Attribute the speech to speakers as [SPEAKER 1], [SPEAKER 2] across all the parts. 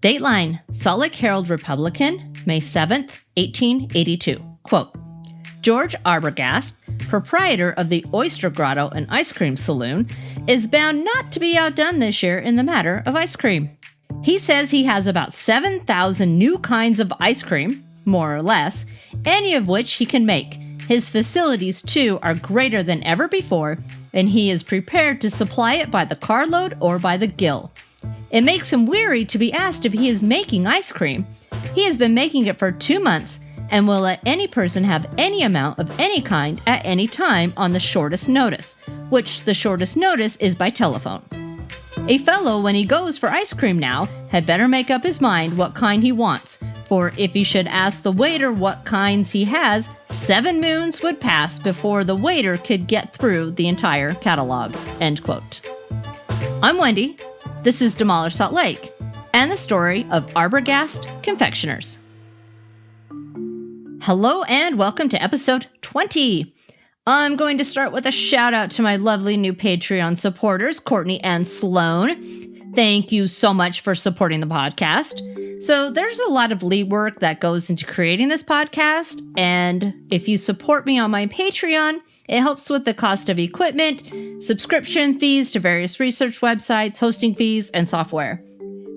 [SPEAKER 1] Dateline, Salt Lake Herald Republican, May 7th, 1882. Quote, George Arbogast, proprietor of the Oyster Grotto and Ice Cream Saloon, is bound not to be outdone this year in the matter of ice cream. He says he has about 7,000 new kinds of ice cream, more or less, any of which he can make. His facilities, too, are greater than ever before, and he is prepared to supply it by the carload or by the gill. It makes him weary to be asked if he is making ice cream. He has been making it for 2 months, and will let any person have any amount of any kind at any time on the shortest notice, which the shortest notice is by telephone. A fellow, when he goes for ice cream now, had better make up his mind what kind he wants, for if he should ask the waiter what kinds he has, 7 moons would pass before the waiter could get through the entire catalog. End quote. I'm Wendy. This is Demolish Salt Lake, and the story of Arbogast Confectioners. Hello and welcome to episode 20. I'm going to start with a shout out to my lovely new Patreon supporters, Courtney and Sloan. Thank you so much for supporting the podcast. So there's a lot of lead work that goes into creating this podcast, and if you support me on my Patreon, it helps with the cost of equipment, subscription fees to various research websites, hosting fees, and software.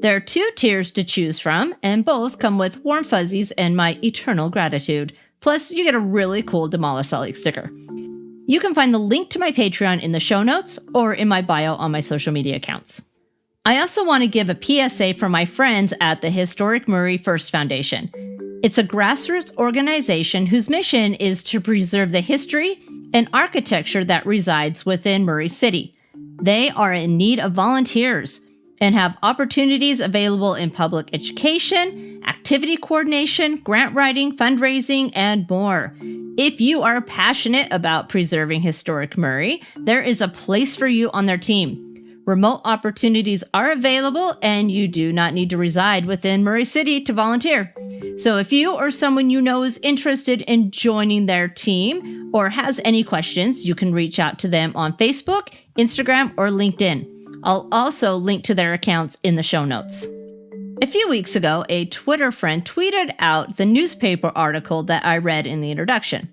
[SPEAKER 1] There are 2 tiers to choose from, and both come with warm fuzzies and my eternal gratitude. Plus, you get a really cool Demolish Salt Lake sticker. You can find the link to my Patreon in the show notes or in my bio on my social media accounts. I also want to give a PSA for my friends at the Historic Murray First Foundation. It's a grassroots organization whose mission is to preserve the history and architecture that resides within Murray City. They are in need of volunteers and have opportunities available in public education, activity coordination, grant writing, fundraising, and more. If you are passionate about preserving historic Murray, there is a place for you on their team. Remote opportunities are available, and you do not need to reside within Murray City to volunteer. So if you or someone you know is interested in joining their team or has any questions, you can reach out to them on Facebook, Instagram, or LinkedIn. I'll also link to their accounts in the show notes. A few weeks ago, a Twitter friend tweeted out the newspaper article that I read in the introduction.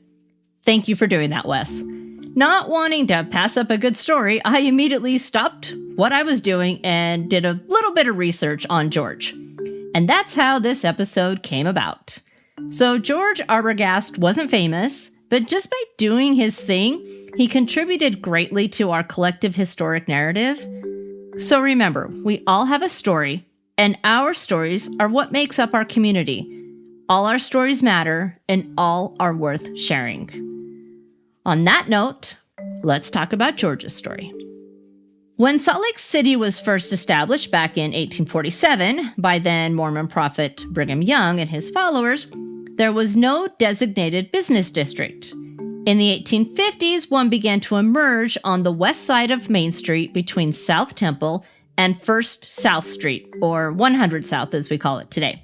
[SPEAKER 1] Thank you for doing that, Wes. Not wanting to pass up a good story, I immediately stopped what I was doing and did a little bit of research on George. And that's how this episode came about. So George Arbogast wasn't famous, but just by doing his thing, he contributed greatly to our collective historic narrative. So remember, we all have a story, and our stories are what makes up our community. All our stories matter, and all are worth sharing. On that note, let's talk about George's story. When Salt Lake City was first established back in 1847 by then Mormon prophet Brigham Young and his followers, there was no designated business district. In the 1850s, one began to emerge on the west side of Main Street between South Temple and First South Street, or 100 South as we call it today.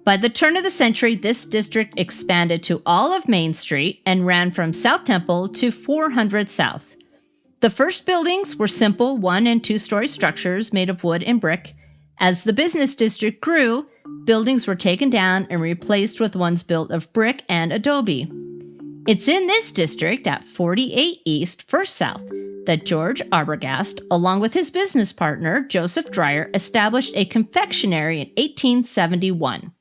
[SPEAKER 1] By the turn of the century, this district expanded to all of Main Street and ran from South Temple to 400 South. The first buildings were simple 1- and 2-story structures made of wood and brick. As the business district grew, buildings were taken down and replaced with ones built of brick and adobe. It's in this district at 48 East, 1st South, that George Arbogast, along with his business partner, Joseph Dreyer, established a confectionery in 1871.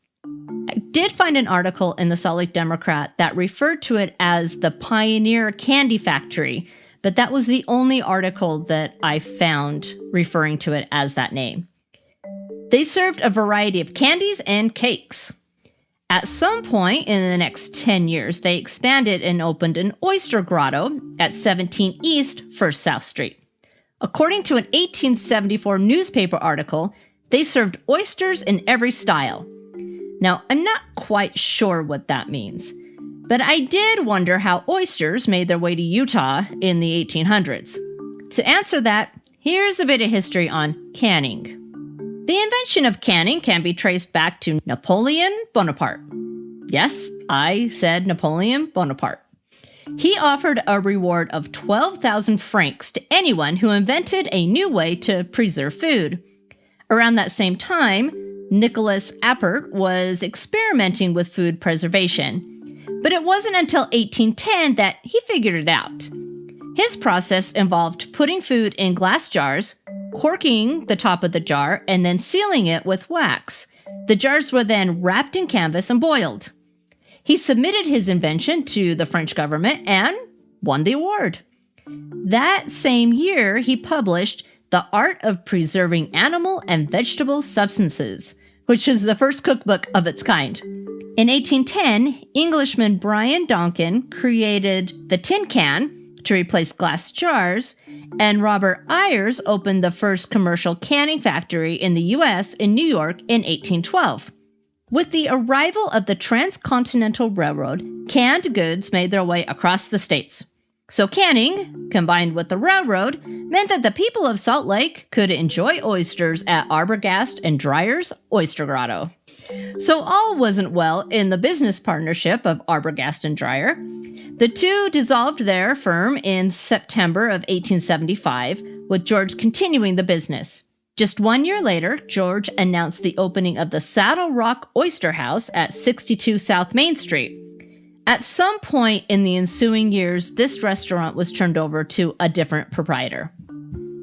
[SPEAKER 1] I did find an article in the Salt Lake Democrat that referred to it as the Pioneer Candy Factory, but that was the only article that I found referring to it as that name. They served a variety of candies and cakes. At some point in the next 10 years, they expanded and opened an oyster grotto at 17 East, 1st South Street. According to an 1874 newspaper article, they served oysters in every style. Now, I'm not quite sure what that means, but I did wonder how oysters made their way to Utah in the 1800s. To answer that, here's a bit of history on canning. The invention of canning can be traced back to Napoleon Bonaparte. Yes, I said Napoleon Bonaparte. He offered a reward of 12,000 francs to anyone who invented a new way to preserve food. Around that same time, Nicholas Appert was experimenting with food preservation, but it wasn't until 1810 that he figured it out. His process involved putting food in glass jars, corking the top of the jar, and then sealing it with wax. The jars were then wrapped in canvas and boiled. He submitted his invention to the French government and won the award. That same year, he published The Art of Preserving Animal and Vegetable Substances, which is the first cookbook of its kind. In 1810, Englishman Brian Donkin created the tin can to replace glass jars, and Robert Ayers opened the first commercial canning factory in the U.S. in New York in 1812. With the arrival of the Transcontinental Railroad, canned goods made their way across the states. So canning, combined with the railroad, meant that the people of Salt Lake could enjoy oysters at Arbogast and Dreyer's Oyster Grotto. So all wasn't well in the business partnership of Arbogast and Dreyer. The two dissolved their firm in September of 1875, with George continuing the business. Just 1 year later, George announced the opening of the Saddle Rock Oyster House at 62 South Main Street. At some point in the ensuing years, this restaurant was turned over to a different proprietor.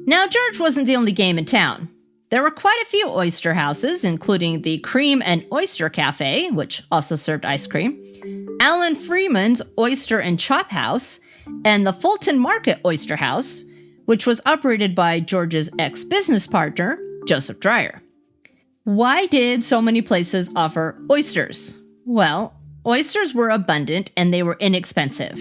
[SPEAKER 1] Now, George wasn't the only game in town. There were quite a few oyster houses, including the Cream and Oyster Cafe, which also served ice cream, Alan Freeman's Oyster and Chop House, and the Fulton Market Oyster House, which was operated by George's ex-business partner, Joseph Dreyer. Why did so many places offer oysters? Well, oysters were abundant and they were inexpensive.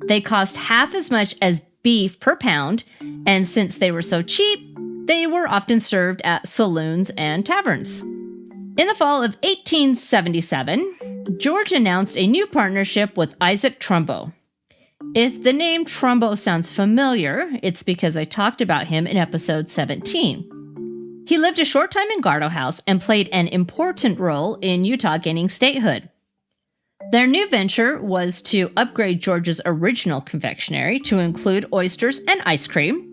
[SPEAKER 1] They cost half as much as beef per pound, and since they were so cheap, they were often served at saloons and taverns. In the fall of 1877, George announced a new partnership with Isaac Trumbo. If the name Trumbo sounds familiar, it's because I talked about him in episode 17. He lived a short time in Gardo House and played an important role in Utah gaining statehood. Their new venture was to upgrade George's original confectionery to include oysters and ice cream.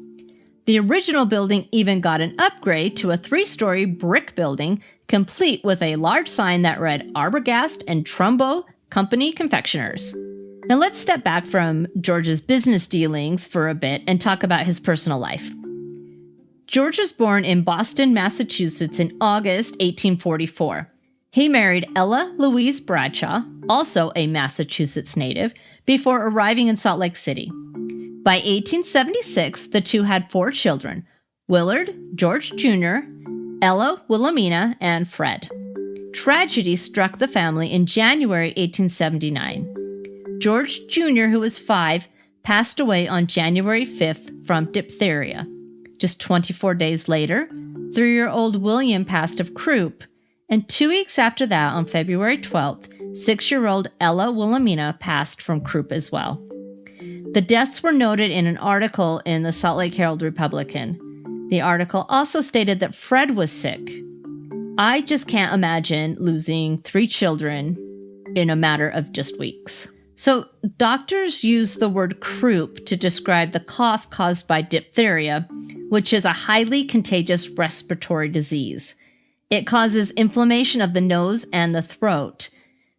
[SPEAKER 1] The original building even got an upgrade to a 3-story brick building, complete with a large sign that read Arbogast and Trumbo Company Confectioners. Now let's step back from George's business dealings for a bit and talk about his personal life. George was born in Boston, Massachusetts in August 1844. He married Ella Louise Bradshaw, also a Massachusetts native, before arriving in Salt Lake City. By 1876, the two had 4 children, Willard, George Jr., Ella, Wilhelmina, and Fred. Tragedy struck the family in January 1879. George Jr., who was 5, passed away on January 5th from diphtheria. Just 24 days later, 3-year-old William passed of croup, and 2 weeks after that, on February 12th, 6-year-old Ella Wilhelmina passed from croup as well. The deaths were noted in an article in the Salt Lake Herald-Republican. The article also stated that Fred was sick. I just can't imagine losing 3 children in a matter of just weeks. So doctors use the word croup to describe the cough caused by diphtheria, which is a highly contagious respiratory disease. It causes inflammation of the nose and the throat.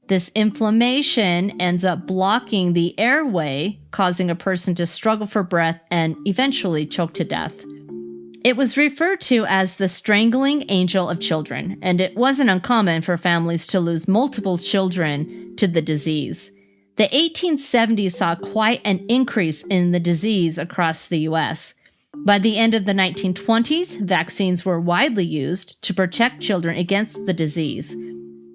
[SPEAKER 1] This inflammation ends up blocking the airway, causing a person to struggle for breath and eventually choke to death. It was referred to as the strangling angel of children, and it wasn't uncommon for families to lose multiple children to the disease. The 1870s saw quite an increase in the disease across the U.S. By the end of the 1920s, vaccines were widely used to protect children against the disease.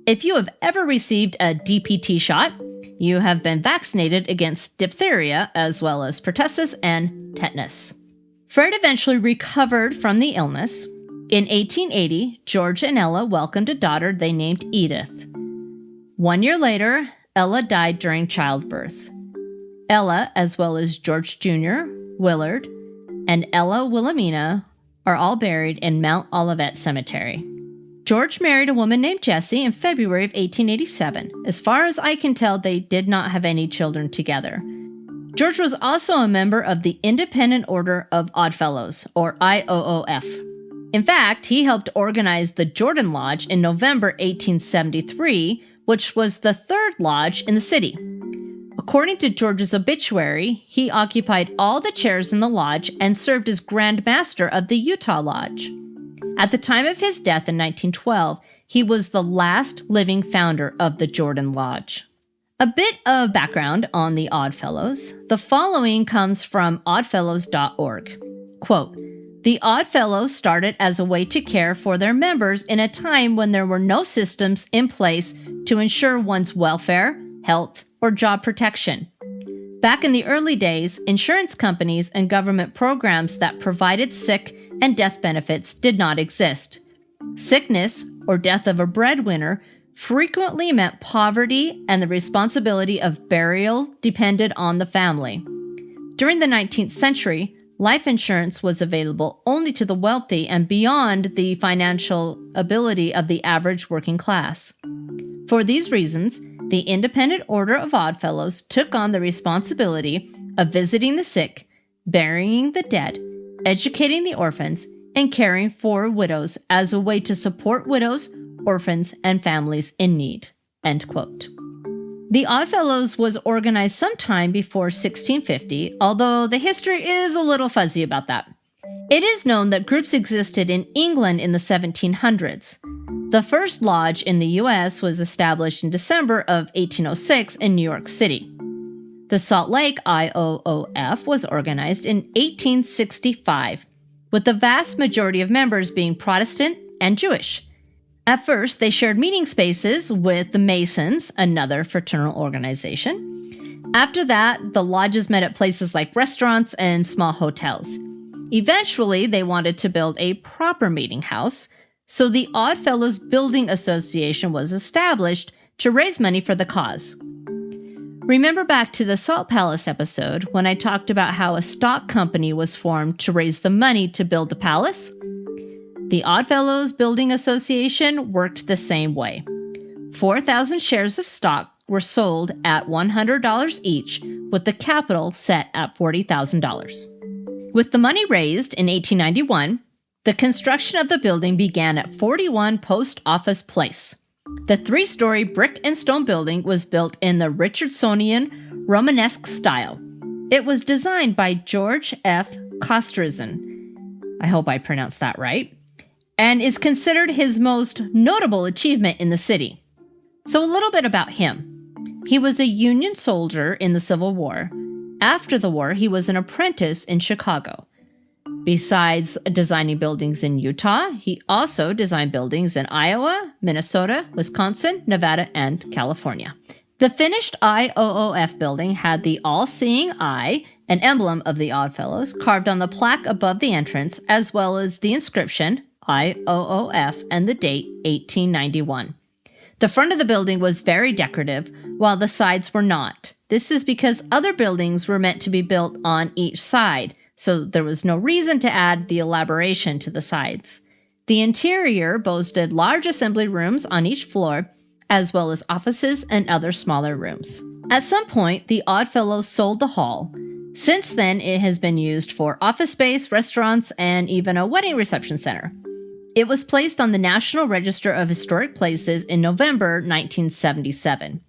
[SPEAKER 1] If you have ever received a DPT shot, you have been vaccinated against diphtheria as well as pertussis and tetanus. Fred eventually recovered from the illness. In 1880, George and Ella welcomed a daughter they named Edith. 1 year later, Ella died during childbirth. Ella, as well as George Jr., Willard, and Ella Wilhelmina are all buried in Mount Olivet Cemetery. George married a woman named Jessie in February of 1887. As far as I can tell, they did not have any children together. George was also a member of the Independent Order of Oddfellows, or IOOF. In fact, he helped organize the Jordan Lodge in November 1873, which was the third lodge in the city. According to George's obituary, he occupied all the chairs in the lodge and served as Grand Master of the Utah Lodge. At the time of his death in 1912, he was the last living founder of the Jordan Lodge. A bit of background on the Oddfellows. The following comes from oddfellows.org. Quote, "The Oddfellows started as a way to care for their members in a time when there were no systems in place to ensure one's welfare, health, or job protection. Back in the early days, insurance companies and government programs that provided sick and death benefits did not exist. Sickness or death of a breadwinner frequently meant poverty, and the responsibility of burial depended on the family. During the 19th century, life insurance was available only to the wealthy and beyond the financial ability of the average working class. For these reasons, the Independent Order of Oddfellows took on the responsibility of visiting the sick, burying the dead, educating the orphans, and caring for widows as a way to support widows, orphans, and families in need." End quote. The Oddfellows was organized sometime before 1650, although the history is a little fuzzy about that. It is known that groups existed in England in the 1700s. The first lodge in the U.S. was established in December of 1806 in New York City. The Salt Lake IOOF was organized in 1865, with the vast majority of members being Protestant and Jewish. At first, they shared meeting spaces with the Masons, another fraternal organization. After that, the lodges met at places like restaurants and small hotels. Eventually, they wanted to build a proper meeting house, so the Oddfellows Building Association was established to raise money for the cause. Remember back to the Salt Palace episode when I talked about how a stock company was formed to raise the money to build the palace? The Oddfellows Building Association worked the same way. 4,000 shares of stock were sold at $100 each, with the capital set at $40,000. With the money raised in 1891, the construction of the building began at 41 Post Office Place. The 3-story brick and stone building was built in the Richardsonian Romanesque style. It was designed by George F. Kostrizin. I hope I pronounced that right. And is considered his most notable achievement in the city. So a little bit about him. He was a Union soldier in the Civil War. After the war, he was an apprentice in Chicago. Besides designing buildings in Utah, he also designed buildings in Iowa, Minnesota, Wisconsin, Nevada, and California. The finished IOOF building had the all-seeing eye, an emblem of the Oddfellows, carved on the plaque above the entrance, as well as the inscription, IOOF, and the date, 1891. The front of the building was very decorative, while the sides were not. This is because other buildings were meant to be built on each side, so there was no reason to add the elaboration to the sides. The interior boasted large assembly rooms on each floor, as well as offices and other smaller rooms. At some point, the Oddfellows sold the hall. Since then, it has been used for office space, restaurants, and even a wedding reception center. It was placed on the National Register of Historic Places in November 1977.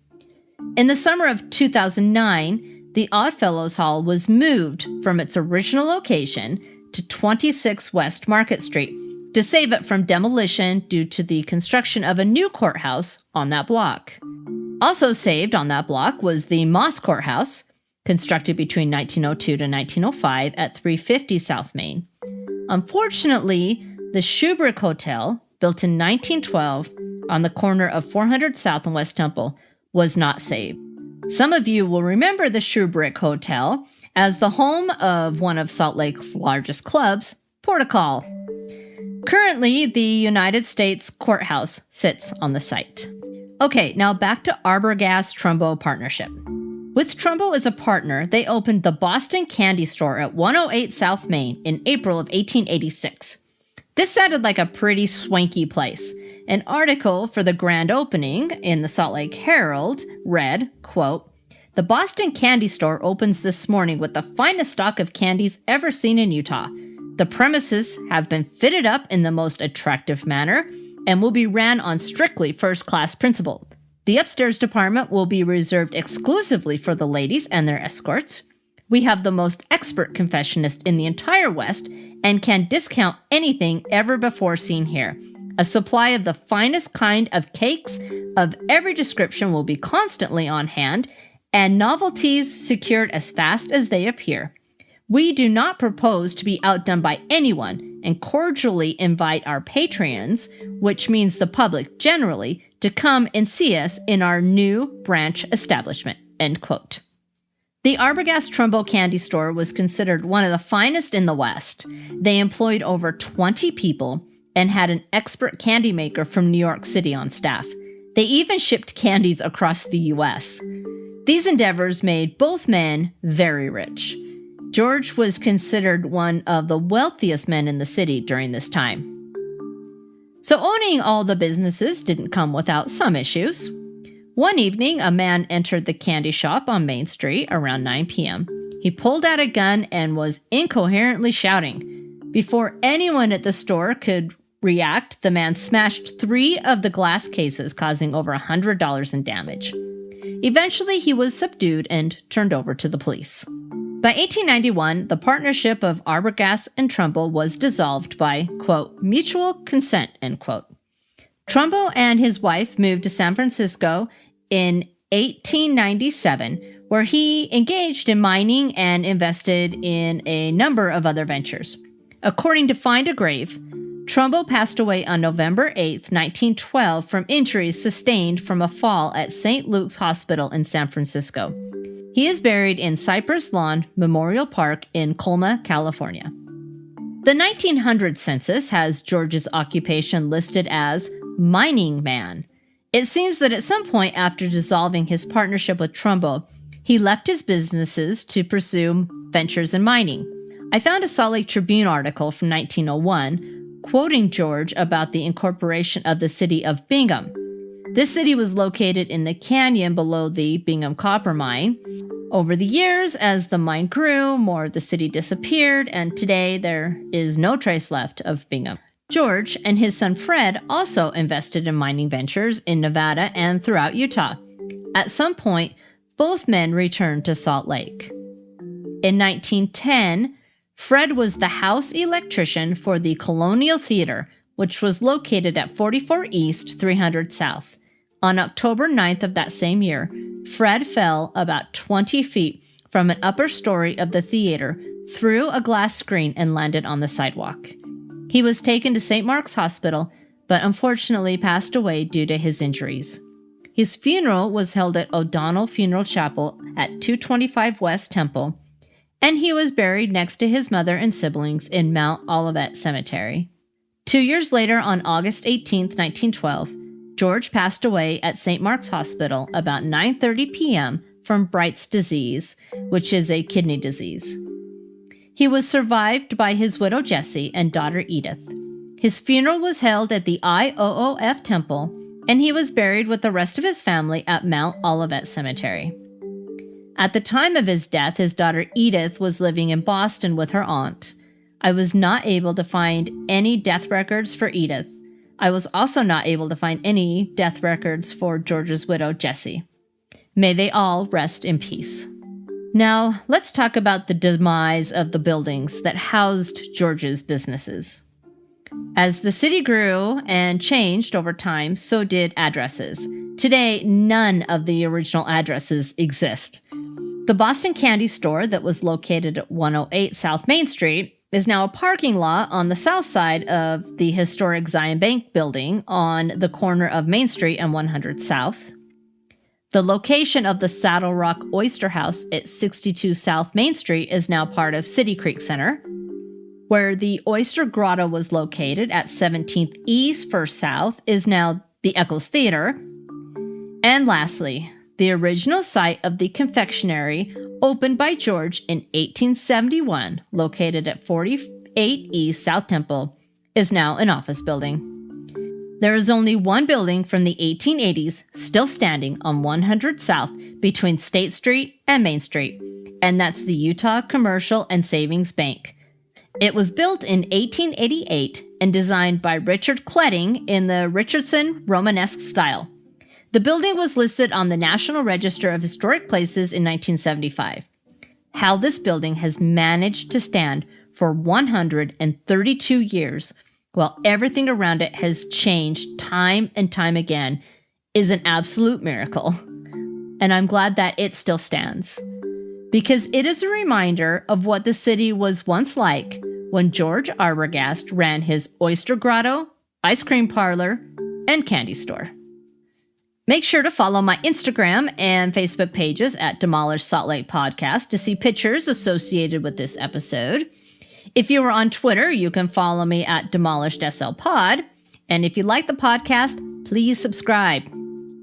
[SPEAKER 1] In the summer of 2009, the Oddfellows Hall was moved from its original location to 26 West Market Street to save it from demolition due to the construction of a new courthouse on that block. Also saved on that block was the Moss Courthouse, constructed between 1902 to 1905 at 350 South Main. Unfortunately, the Shubrick Hotel, built in 1912 on the corner of 400 South and West Temple, was not saved. Some of you will remember the Shubrick Hotel as the home of one of Salt Lake's largest clubs, Portical. Currently, the United States Courthouse sits on the site. Okay, now back to Arbogast Trumbo Partnership. With Trumbo as a partner, they opened the Boston Candy Store at 108 South Main in April of 1886. This sounded like a pretty swanky place. An article for the grand opening in the Salt Lake Herald read, quote, "The Boston Candy Store opens this morning with the finest stock of candies ever seen in Utah. The premises have been fitted up in the most attractive manner and will be ran on strictly first-class principle. The upstairs department will be reserved exclusively for the ladies and their escorts. We have the most expert confectionist in the entire West and can discount anything ever before seen here. A supply of the finest kind of cakes of every description will be constantly on hand, and novelties secured as fast as they appear. We do not propose to be outdone by anyone and cordially invite our patrons, which means the public generally, to come and see us in our new branch establishment." End quote. The Arbogast Trumbull candy store was considered one of the finest in the West. They employed over 20 people and had an expert candy maker from New York City on staff. They even shipped candies across the U.S. These endeavors made both men very rich. George was considered one of the wealthiest men in the city during this time. So owning all the businesses didn't come without some issues. One evening, a man entered the candy shop on Main Street around 9 p.m. He pulled out a gun and was incoherently shouting. Before anyone at the store could react, the man smashed 3 of the glass cases, causing over $100 in damage. Eventually, he was subdued and turned over to the police. By 1891, the partnership of Arbogast and Trumbull was dissolved by, quote, "mutual consent," end quote. Trumbull and his wife moved to San Francisco in 1897, where he engaged in mining and invested in a number of other ventures. According to Find a Grave, Trumbull passed away on November 8, 1912, from injuries sustained from a fall at St. Luke's Hospital in San Francisco. He is buried in Cypress Lawn Memorial Park in Colma, California. The 1900 census has George's occupation listed as mining man. It seems that at some point after dissolving his partnership with Trumbull, he left his businesses to pursue ventures in mining. I found a Salt Lake Tribune article from 1901 quoting George about the incorporation of the city of Bingham. This city was located in the canyon below the Bingham copper mine. Over the years, as the mine grew, more of the city disappeared, and today there is no trace left of Bingham. George and his son Fred also invested in mining ventures in Nevada and throughout Utah. At some point, both men returned to Salt Lake. In 1910, Fred was the house electrician for the Colonial Theater, which was located at 44 East, 300 South. On October 9th of that same year, Fred fell about 20 feet from an upper story of the theater through a glass screen and landed on the sidewalk. He was taken to St. Mark's Hospital, but unfortunately passed away due to his injuries. His funeral was held at O'Donnell Funeral Chapel at 225 West Temple, and he was buried next to his mother and siblings in Mount Olivet Cemetery. 2 years later, on August 18, 1912, George passed away at St. Mark's Hospital about 9:30 p.m. from Bright's disease, which is a kidney disease. He was survived by his widow Jessie and daughter Edith. His funeral was held at the IOOF Temple, and he was buried with the rest of his family at Mount Olivet Cemetery. At the time of his death, his daughter Edith was living in Boston with her aunt. I was not able to find any death records for Edith. I was also not able to find any death records for George's widow, Jessie. May they all rest in peace. Now, let's talk about the demise of the buildings that housed George's businesses. As the city grew and changed over time, so did addresses. Today, none of the original addresses exist. The Boston Candy Store that was located at 108 South Main Street is now a parking lot on the south side of the historic Zion Bank building on the corner of Main Street and 100 South. The location of the Saddle Rock Oyster House at 62 South Main Street is now part of City Creek Center. Where the Oyster Grotto was located at 17th East First South is now the Eccles Theater. And lastly, the original site of the confectionery opened by George in 1871, located at 48 East South Temple, is now an office building. There is only one building from the 1880s still standing on 100 South between State Street and Main Street, and that's the Utah Commercial and Savings Bank. It was built in 1888 and designed by Richard Cletting in the Richardson Romanesque style. The building was listed on the National Register of Historic Places in 1975. How this building has managed to stand for 132 years while everything around it has changed time and time again is an absolute miracle. And I'm glad that it still stands, because it is a reminder of what the city was once like when George Arbogast ran his oyster grotto, ice cream parlor, and candy store. Make sure to follow my Instagram and Facebook pages at Demolished Salt Lake Podcast to see pictures associated with this episode. If you are on Twitter, you can follow me at Demolished SL Pod. And if you like the podcast, please subscribe.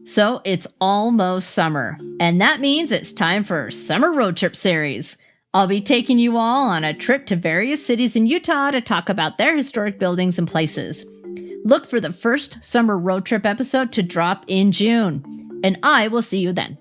[SPEAKER 1] So it's almost summer, and that means it's time for Summer Road Trip Series. I'll be taking you all on a trip to various cities in Utah to talk about their historic buildings and places. Look for the first Summer Road Trip episode to drop in June, and I will see you then.